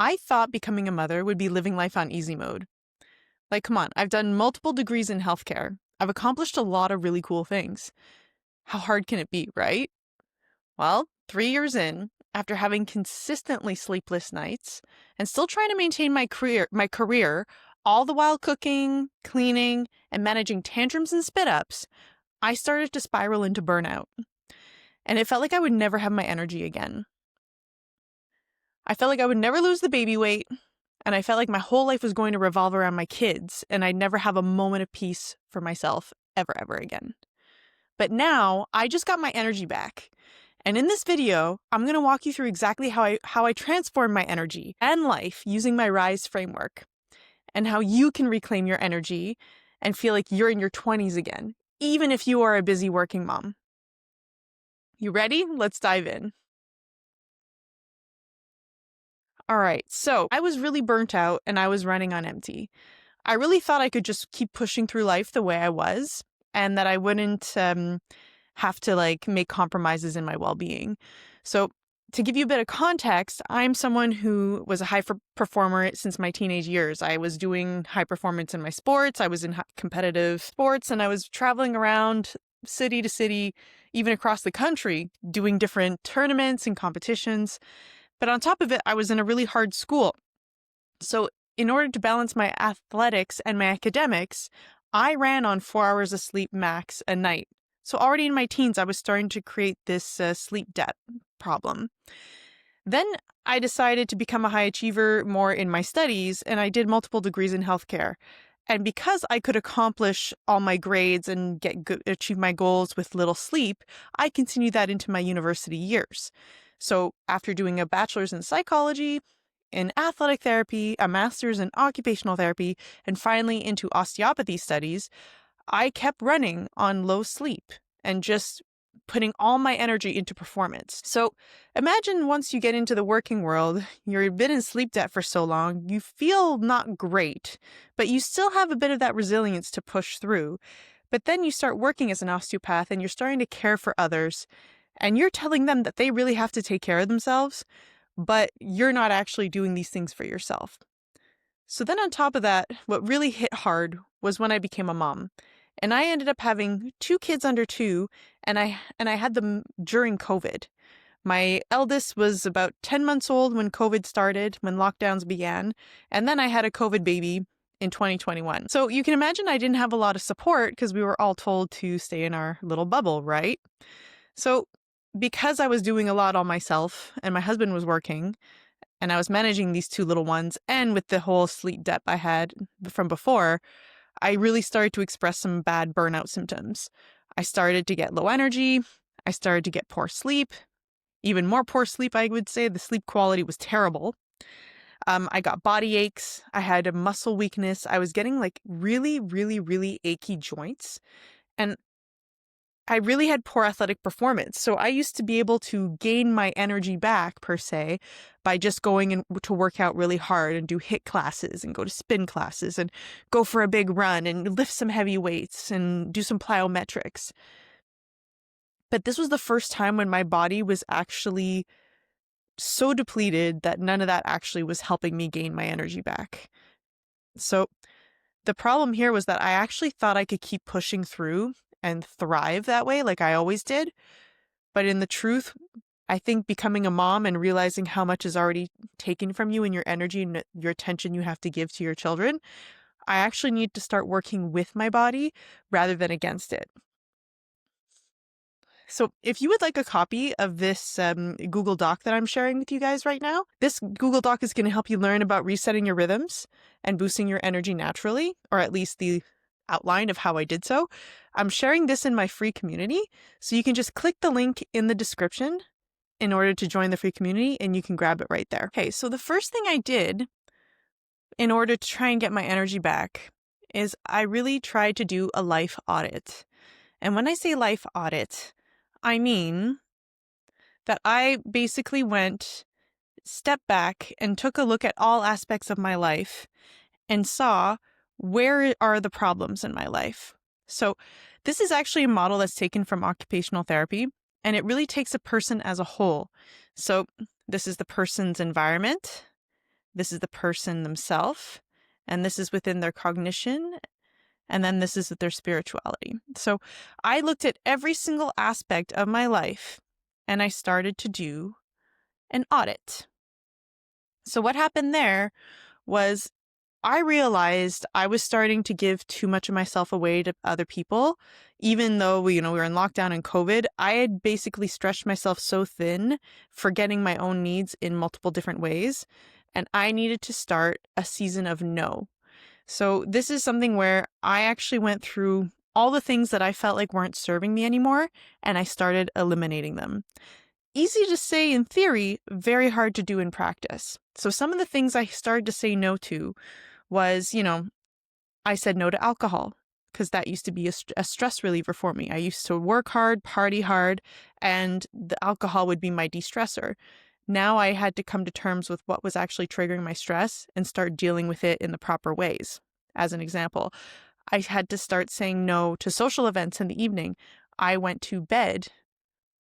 I thought becoming a mother would be living life on easy mode. Like, come on, I've done multiple degrees in healthcare. I've accomplished a lot of really cool things. How hard can it be, right? Well, 3 years in, after having consistently sleepless nights and still trying to maintain my career, all the while cooking, cleaning, and managing tantrums and spit ups, I started to spiral into burnout. And it felt like I would never have my energy again. I felt like I would never lose the baby weight, and I felt like my whole life was going to revolve around my kids, and I'd never have a moment of peace for myself ever again. But now, I just got my energy back. And in this video, I'm going to walk you through exactly how I transform my energy and life using my RISE framework, and how you can reclaim your energy and feel like you're in your 20s again, even if you are a busy working mom. You ready? Let's dive in. All right, so I was really burnt out and I was running on empty. I really thought I could just keep pushing through life the way I was and that I wouldn't have to make compromises in my well-being. So to give you a bit of context, I'm someone who was a high performer since my teenage years. I was doing high performance in my sports. I was in competitive sports and I was traveling around city to city, even across the country, doing different tournaments and competitions. But on top of it, I was in a really hard school. So in order to balance my athletics and my academics, I ran on 4 hours of sleep max a night. So already in my teens, I was starting to create this sleep debt problem. Then I decided to become a high achiever more in my studies, and I did multiple degrees in healthcare. And because I could accomplish all my grades and achieve my goals with little sleep, I continued that into my university years. So after doing a bachelor's in psychology, in athletic therapy, a master's in occupational therapy, and finally into osteopathy studies, I kept running on low sleep and just putting all my energy into performance. So imagine once you get into the working world, you've been in sleep debt for so long, you feel not great, but you still have a bit of that resilience to push through. But then you start working as an osteopath and you're starting to care for others, and you're telling them that they really have to take care of themselves, but you're not actually doing these things for yourself. So then on top of that, what really hit hard was when I became a mom. And I ended up having 2 kids under 2, and I had them during COVID. My eldest was about 10 months old when COVID started, when lockdowns began, and then I had a COVID baby in 2021. So you can imagine I didn't have a lot of support because we were all told to stay in our little bubble, right? So because I was doing a lot all myself and my husband was working and I was managing these 2 little ones, and with the whole sleep debt I had from before, I really started to express some bad burnout symptoms. I started to get low energy. I started to get poor sleep, even more poor sleep, I would say. The sleep quality was terrible. I got body aches. I had a muscle weakness. I was getting really achy joints. And I really had poor athletic performance. So I used to be able to gain my energy back, per se, by just going to work out really hard and do HIIT classes and go to spin classes and go for a big run and lift some heavy weights and do some plyometrics. But this was the first time when my body was actually so depleted that none of that actually was helping me gain my energy back. So the problem here was that I actually thought I could keep pushing through and thrive that way like I always did. But in the truth, I think becoming a mom and realizing how much is already taken from you and your energy and your attention you have to give to your children, I actually need to start working with my body rather than against it. So if you would like a copy of this Google Doc that I'm sharing with you guys right now, this Google Doc is going to help you learn about resetting your rhythms and boosting your energy naturally, or at least the outline of how I did so. I'm sharing this in my free community, so you can just click the link in the description in order to join the free community, and you can grab it right there. Okay, so the first thing I did in order to try and get my energy back is I really tried to do a life audit. And when I say life audit, I mean that I basically stepped back and took a look at all aspects of my life and saw where are the problems in my life. So this is actually a model that's taken from occupational therapy, and it really takes a person as a whole. So this is the person's environment, this is the person themselves, and this is within their cognition, and then this is with their spirituality. So I looked at every single aspect of my life and I started to do an audit. So what happened there was I realized I was starting to give too much of myself away to other people. Even though we were in lockdown and COVID, I had basically stretched myself so thin, forgetting my own needs in multiple different ways. And I needed to start a season of no. So this is something where I actually went through all the things that I felt like weren't serving me anymore, and I started eliminating them. Easy to say in theory, very hard to do in practice. So some of the things I started to say no to was, I said no to alcohol because that used to be a stress reliever for me. I used to work hard, party hard, and the alcohol would be my de-stressor. Now I had to come to terms with what was actually triggering my stress and start dealing with it in the proper ways. As an example, I had to start saying no to social events in the evening. I went to bed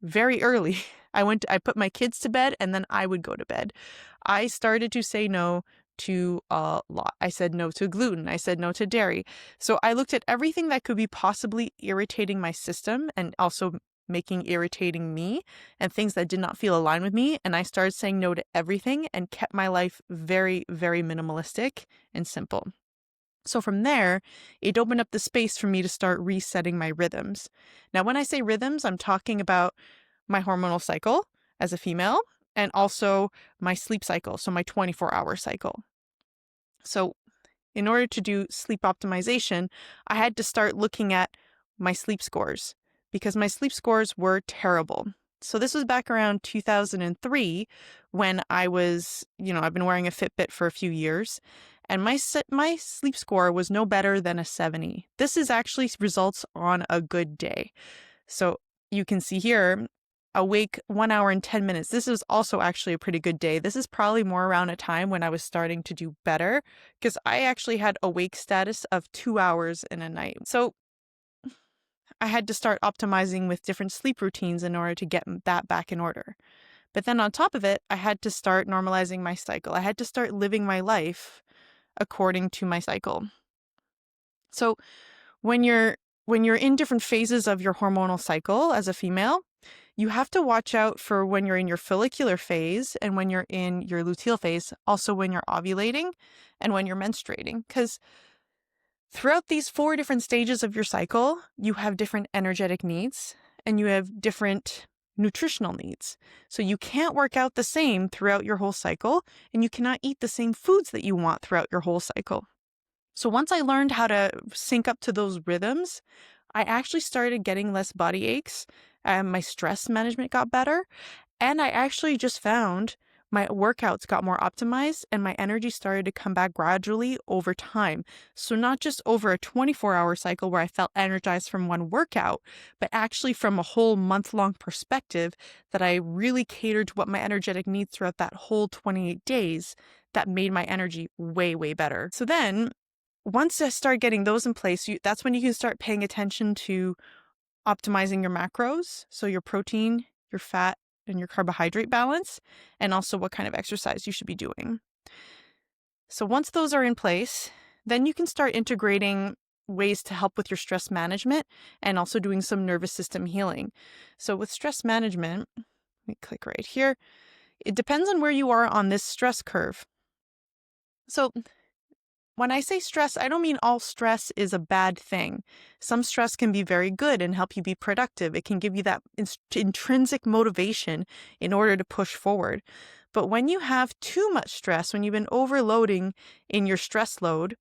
very early. I put my kids to bed and then I would go to bed. I started to say no to a lot. I said no to gluten. I said no to dairy. So I looked at everything that could be possibly irritating my system and also making irritating me and things that did not feel aligned with me. And I started saying no to everything and kept my life very, very minimalistic and simple. So from there, it opened up the space for me to start resetting my rhythms. Now, when I say rhythms, I'm talking about my hormonal cycle as a female and also my sleep cycle, so my 24-hour cycle. So in order to do sleep optimization, I had to start looking at my sleep scores because my sleep scores were terrible. So this was back around 2003 when I was, I've been wearing a Fitbit for a few years, and my sleep score was no better than a 70. This is actually results on a good day. So you can see here, awake 1 hour and 10 minutes. This is also actually a pretty good day. This is probably more around a time when I was starting to do better because I actually had awake status of 2 hours in a night. So I had to start optimizing with different sleep routines in order to get that back in order. But then on top of it, I had to start normalizing my cycle. I had to start living my life according to my cycle. So when you're in different phases of your hormonal cycle as a female, you have to watch out for when you're in your follicular phase and when you're in your luteal phase, also when you're ovulating and when you're menstruating. Because throughout these 4 different stages of your cycle, you have different energetic needs and you have different nutritional needs. So you can't work out the same throughout your whole cycle, and you cannot eat the same foods that you want throughout your whole cycle. So once I learned how to sync up to those rhythms, I actually started getting less body aches, and my stress management got better, and I actually just found my workouts got more optimized and my energy started to come back gradually over time. So not just over a 24-hour cycle where I felt energized from one workout, but actually from a whole month-long perspective that I really catered to what my energetic needs throughout that whole 28 days that made my energy way, way better. So then once I start getting those in place, that's when you can start paying attention to optimizing your macros. So your protein, your fat, and your carbohydrate balance, and also what kind of exercise you should be doing. So once those are in place, then you can start integrating ways to help with your stress management and also doing some nervous system healing. So with stress management, let me click right here. It depends on where you are on this stress curve. So when I say stress, I don't mean all stress is a bad thing. Some stress can be very good and help you be productive. It can give you that intrinsic motivation in order to push forward. But when you have too much stress, when you've been overloading in your stress load,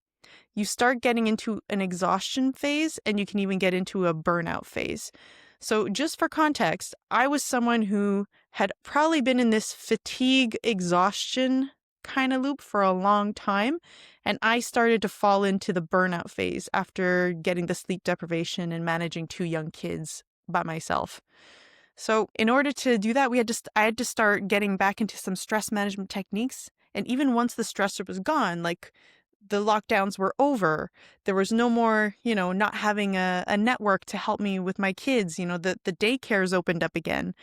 you start getting into an exhaustion phase and you can even get into a burnout phase. So just for context, I was someone who had probably been in this fatigue exhaustion kind of loop for a long time. And I started to fall into the burnout phase after getting the sleep deprivation and managing 2 young kids by myself. So in order to do that, I had to start getting back into some stress management techniques. And even once the stressor was gone, like the lockdowns were over, there was no more, not having a network to help me with my kids, the daycares opened up again.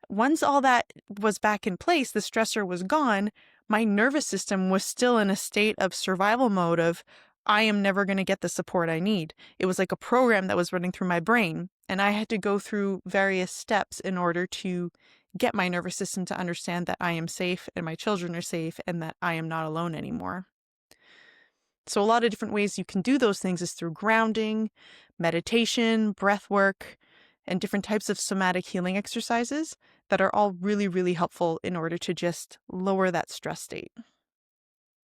Once all that was back in place, the stressor was gone, my nervous system was still in a state of survival mode of, I am never going to get the support I need. It was like a program that was running through my brain, and I had to go through various steps in order to get my nervous system to understand that I am safe and my children are safe and that I am not alone anymore. So a lot of different ways you can do those things is through grounding, meditation, breath work, and different types of somatic healing exercises that are all really, really helpful in order to just lower that stress state.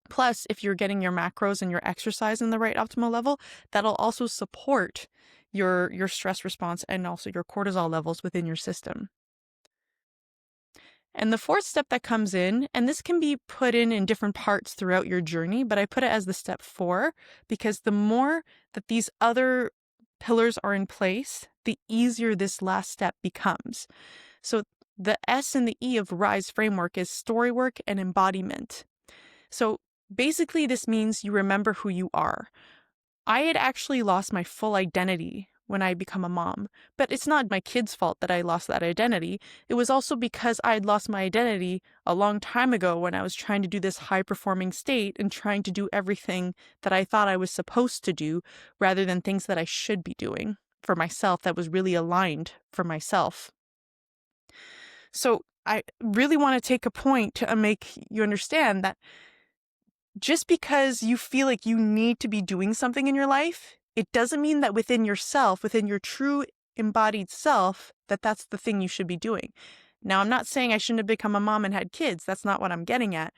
Plus, if you're getting your macros and your exercise in the right optimal level, that'll also support your stress response and also your cortisol levels within your system. And the fourth step that comes in, and this can be put in different parts throughout your journey, but I put it as the step 4 because the more that these other pillars are in place, the easier this last step becomes. So the S and the E of RISE framework is story work and embodiment. So basically, this means you remember who you are. I had actually lost my full identity when I become a mom, but it's not my kid's fault that I lost that identity. It was also because I had lost my identity a long time ago when I was trying to do this high-performing state and trying to do everything that I thought I was supposed to do rather than things that I should be doing for myself that was really aligned for myself. So I really want to take a point to make you understand that just because you feel like you need to be doing something in your life, it doesn't mean that within yourself, within your true embodied self, that that's the thing you should be doing. Now, I'm not saying I shouldn't have become a mom and had kids. That's not what I'm getting at.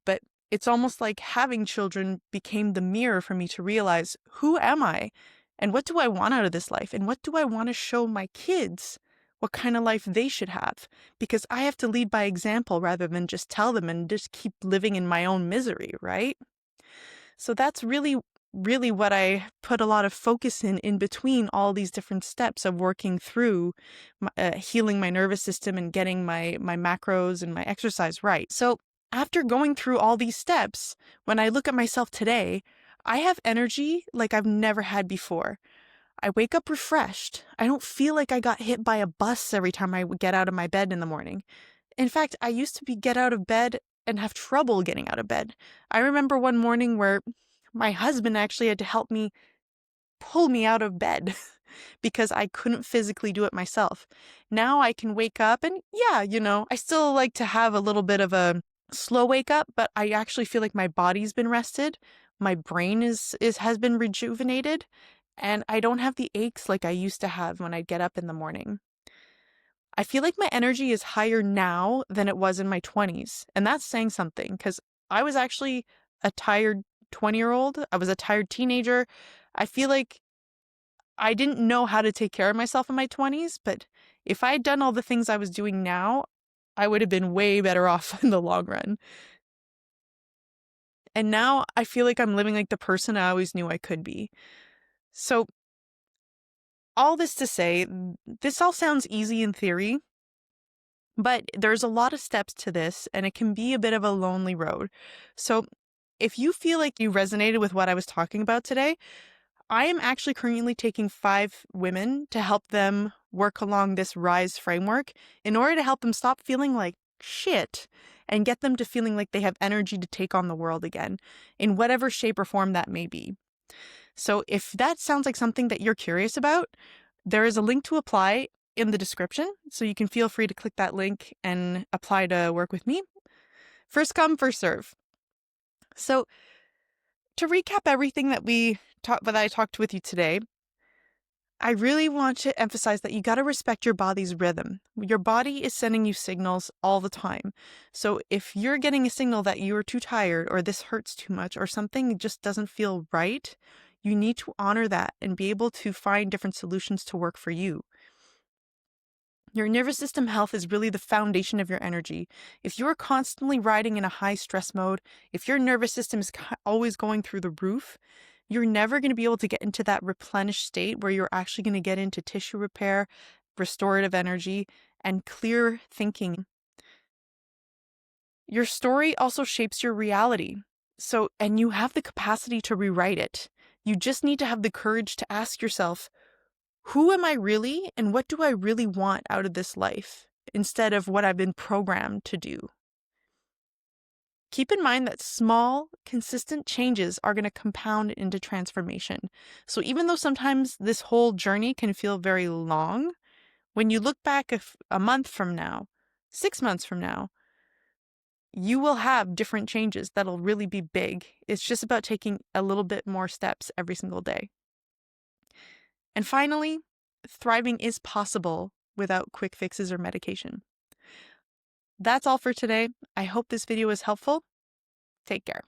But it's almost like having children became the mirror for me to realize, who am I? And what do I want out of this life? And what do I want to show my kids? What kind of life they should have? Because I have to lead by example rather than just tell them and just keep living in my own misery, right? So that's really what I put a lot of focus in between all these different steps of working through healing my nervous system and getting my macros and my exercise right. So after going through all these steps, when I look at myself today, I have energy like I've never had before. I wake up refreshed. I don't feel like I got hit by a bus every time I get out of my bed in the morning. In fact, I used to get out of bed and have trouble getting out of bed. I remember one morning where my husband actually had to help me pull me out of bed because I couldn't physically do it myself. Now I can wake up and I still like to have a little bit of a slow wake up, but I actually feel like my body's been rested. My brain has been rejuvenated, and I don't have the aches like I used to have when I'd get up in the morning. I feel like my energy is higher now than it was in my 20s, and that's saying something because I was actually a tired 20-year-old. I was a tired teenager. I feel like I didn't know how to take care of myself in my 20s, but if I had done all the things I was doing now, I would have been way better off in the long run. And now I feel like I'm living like the person I always knew I could be. So all this to say, this all sounds easy in theory, but there's a lot of steps to this, and it can be a bit of a lonely road. So if you feel like you resonated with what I was talking about today, I am actually currently taking 5 women to help them work along this RISE framework in order to help them stop feeling like shit and get them to feeling like they have energy to take on the world again, in whatever shape or form that may be. So if that sounds like something that you're curious about, there is a link to apply in the description, so you can feel free to click that link and apply to work with me. First come, first serve. So to recap everything that I talked with you today, I really want to emphasize that you got to respect your body's rhythm. Your body is sending you signals all the time. So if you're getting a signal that you're too tired or this hurts too much or something just doesn't feel right, you need to honor that and be able to find different solutions to work for you. Your nervous system health is really the foundation of your energy. If you're constantly riding in a high stress mode, if your nervous system is always going through the roof, you're never going to be able to get into that replenished state where you're actually going to get into tissue repair, restorative energy, and clear thinking. Your story also shapes your reality. And you have the capacity to rewrite it. You just need to have the courage to ask yourself, who am I really, and what do I really want out of this life, instead of what I've been programmed to do? Keep in mind that small, consistent changes are going to compound into transformation. So even though sometimes this whole journey can feel very long, when you look back a month from now, 6 months from now, you will have different changes that'll really be big. It's just about taking a little bit more steps every single day. And finally, thriving is possible without quick fixes or medication. That's all for today. I hope this video was helpful. Take care.